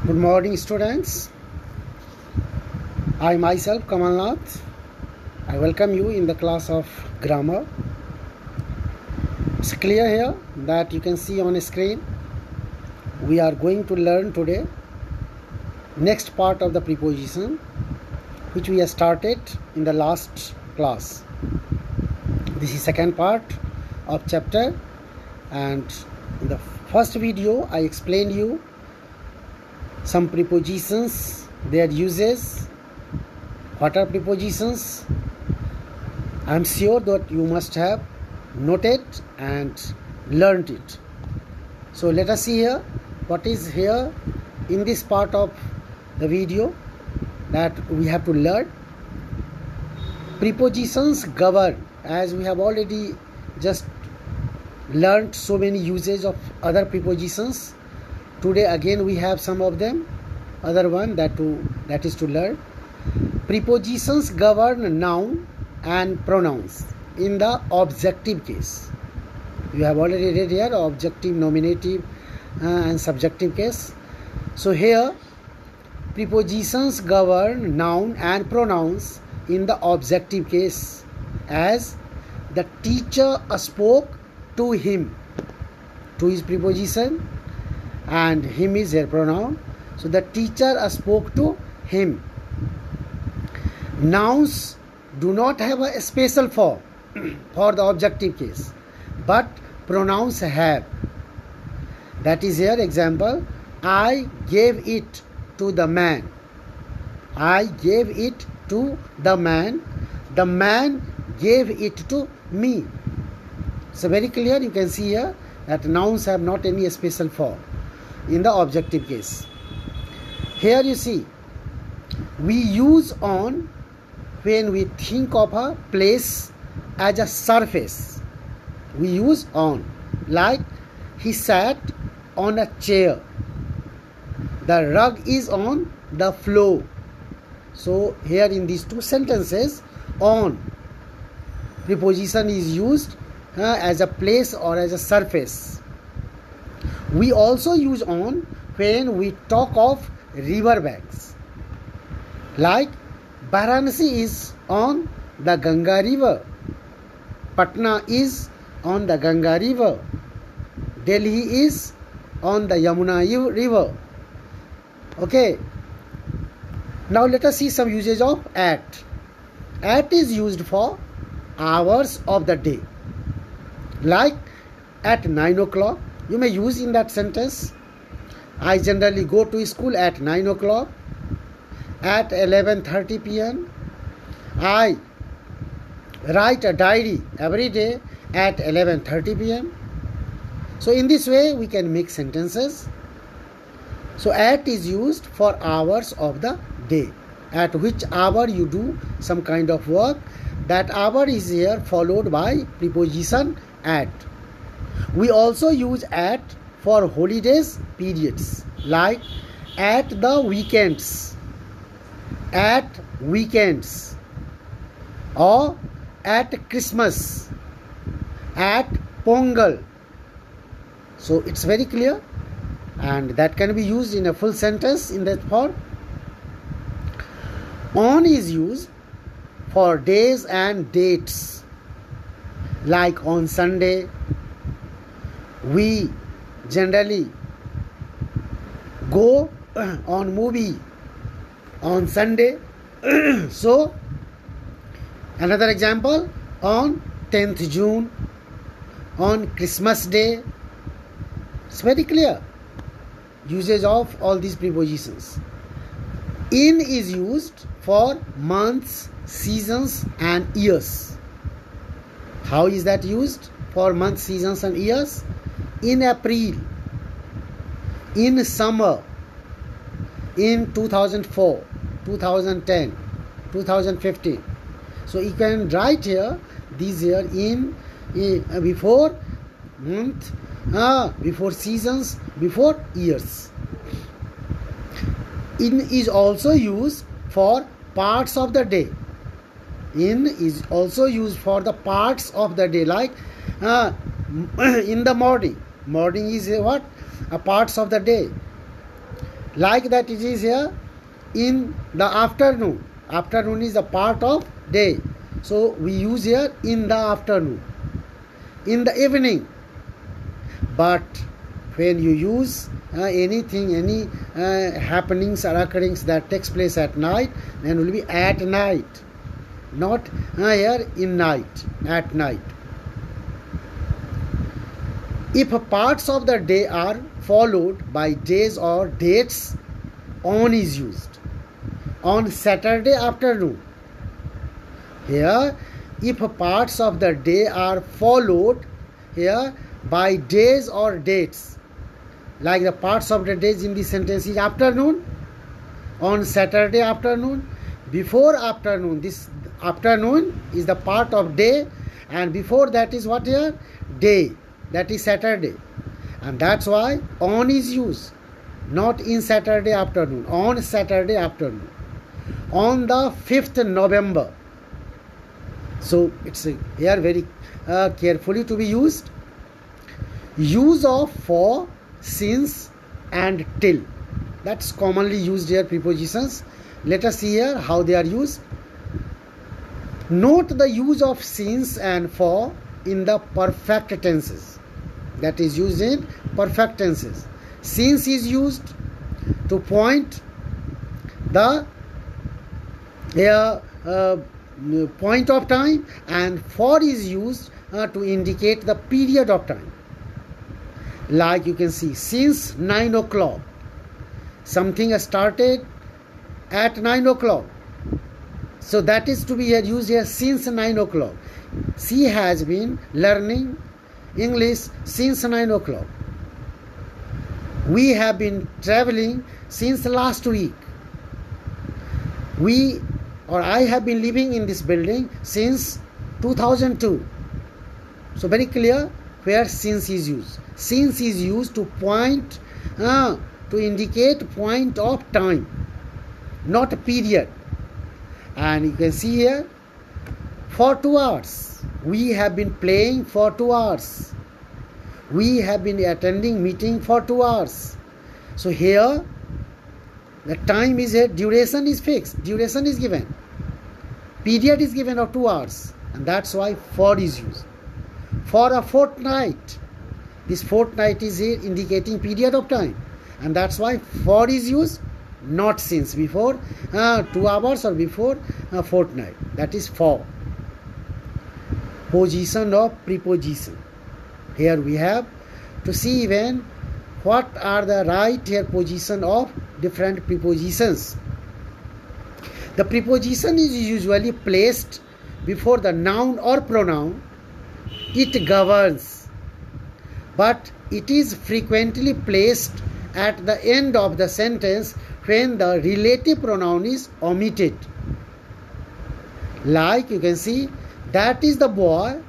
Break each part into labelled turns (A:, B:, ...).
A: Good morning, students. I myself, Kamal Nath. I welcome you in the class of grammar. It's clear here that you can see on a screen. We are going to learn today next part of the preposition, which we have started in the last class. This is second part of chapter, and in the first video I explained you some prepositions, their uses, what are prepositions. I am sure that you must have noted and learned it. So let us see here what is here in this part of the video that we have to learn. Prepositions govern, as we have already just learned so many uses of other prepositions. Today again we have some of them, other one that is to learn. Prepositions govern noun and pronouns in the objective case. You have already read here objective, nominative and subjective case. So here prepositions govern noun and pronouns in the objective case, as the teacher spoke to him. To is preposition and him is their pronoun. So the teacher spoke to him. Nouns do not have a special form for the objective case, but pronouns have. That is here example, I gave it to the man. I gave it to the man. The man gave it to me. So very clear, you can see here that nouns have not any special form in the objective case. Here you see, we use on when we think of a place as a surface. We use on, like he sat on a chair. The rug is on the floor. So here in these two sentences, on preposition is used as a place or as a surface. We also use on when we talk of river banks, like Varanasi is on the Ganga river, Patna is on the Ganga river, Delhi is on the Yamuna river. Okay, now let us see some usage of at. At is used for hours of the day, like at 9 o'clock. You may use in that sentence, I generally go to school at 9 o'clock. At 11:30 p.m. I write a diary every day at 11:30 p.m. So in this way we can make sentences. So at is used for hours of the day, at which hour you do some kind of work. That hour is here followed by preposition at. We also use at for holidays periods, like at the weekends, at weekends, or at Christmas, at Pongal. So it's very clear, and that can be used in a full sentence in that form. On is used for days and dates, like on Sunday. We generally go on movie on Sunday. So another example, on 10th June, on Christmas Day. It's very clear usage of all these prepositions. In is used for months, seasons and years. How is that used for months, seasons and years? In April, in summer, in 2004, 2010, 2015. So you can write here these here in before month, before seasons, before years. In is also used for parts of the day. In is also used for the parts of the day, like in the morning. Morning is what? Parts of the day. Like that it is here in the afternoon. Afternoon is a part of day. So we use here in the afternoon, in the evening. But when you use anything, any happenings or occurrence that takes place at night, then will be at night, not here in night, at night. If parts of the day are followed by days or dates, on is used. On Saturday afternoon. Here, if parts of the day are followed here by days or dates, like the parts of the days in this sentence is afternoon, on Saturday afternoon, before afternoon. This afternoon is the part of day, and before that is what here? Day. That is Saturday. And that's why on is used, not in Saturday afternoon, on Saturday afternoon. On the 5th November. So it's here very carefully to be used. Use of for, since and till. That's commonly used here prepositions. Let us see here how they are used. Note the use of since and for in the perfect tenses. That is used in perfect tenses. Since is used to point the point of time, and for is used to indicate the period of time. Like you can see, since 9 o'clock. Something started at 9 o'clock. So that is to be used here since 9 o'clock. She has been learning English since 9 o'clock. We have been traveling since last week. I have been living in this building since 2002. So very clear where since is used. Since is used to point, to indicate point of time, not a period. And you can see here, for 2 hours. We have been playing for 2 hours. We have been attending meeting for 2 hours. So here, the time is here, duration is fixed, duration is given. Period is given of 2 hours. And that's why for is used. For a fortnight. This fortnight is here indicating period of time. And that's why for is used, not since. Before 2 hours or before a fortnight. That is for. Position of preposition. Here we have to see even what are the right here position of different prepositions. The preposition is usually placed before the noun or pronoun. It governs, but it is frequently placed at the end of the sentence when the relative pronoun is omitted. Like you can see, that is the boy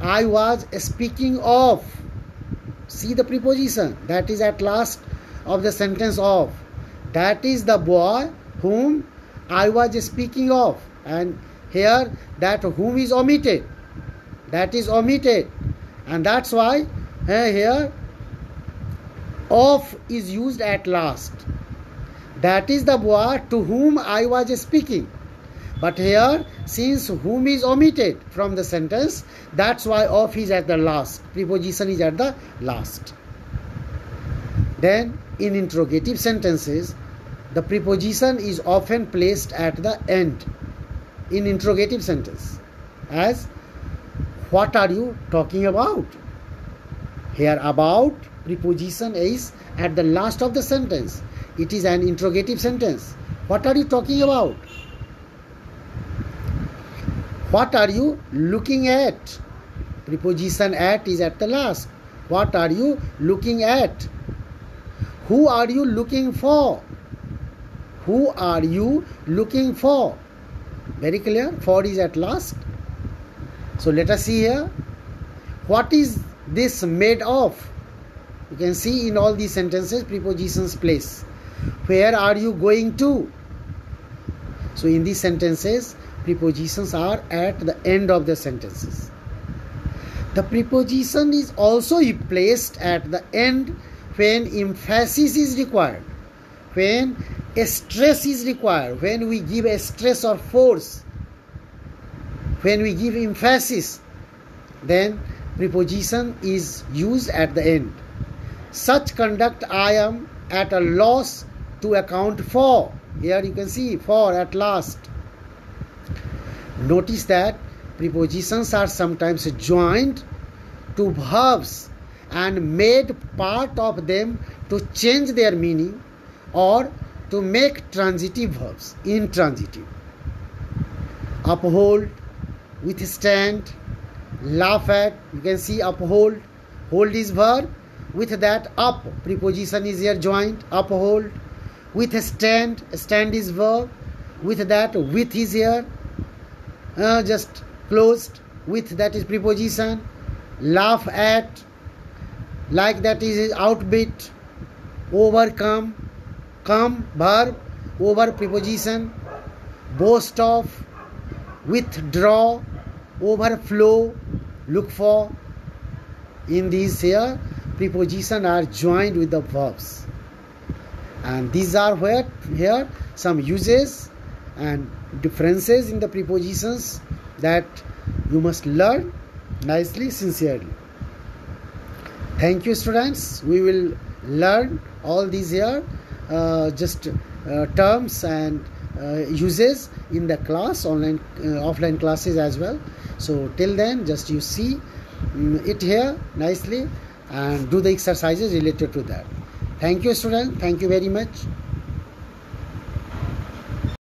A: I was speaking of. See the preposition. That is at last of the sentence of. That is the boy whom I was speaking of. And here that whom is omitted. That is omitted. And that's why here of is used at last. That is the boy to whom I was speaking. But here, since whom is omitted from the sentence, that's why of is at the last. Preposition is at the last. Then, in interrogative sentences, the preposition is often placed at the end. In interrogative sentence, as what are you talking about? Here, about preposition is at the last of the sentence. It is an interrogative sentence. What are you talking about? What are you looking at? Preposition at is at the last. What are you looking at? Who are you looking for? Who are you looking for? Very clear. For is at last. So let us see here. What is this made of? You can see in all these sentences prepositions place. Where are you going to? So in these sentences, prepositions are at the end of the sentences. The preposition is also placed at the end when emphasis is required. when a stress is required, when we give a stress or force, when we give emphasis, then preposition is used at the end. Such conduct I am at a loss to account for. Here you can see for at last. Notice that prepositions are sometimes joined to verbs and made part of them to change their meaning or to make transitive verbs intransitive. Uphold, withstand, laugh at. You can see uphold. Hold is verb. With that up preposition is here joined. Uphold. Withstand. Stand is verb. With that with is here just closed. With that is preposition. Laugh at. Like that is outbit. Overcome. Come verb. Over preposition. Boast of. Withdraw. Overflow. Look for. In these here prepositions are joined with the verbs, and these are where here some uses and differences in the prepositions that you must learn nicely, sincerely. Thank you, students. We will learn all these here terms and uses in the class, online offline classes as well. So till then, just you see it here nicely and do the exercises related to that. Thank you, students. Thank you very much.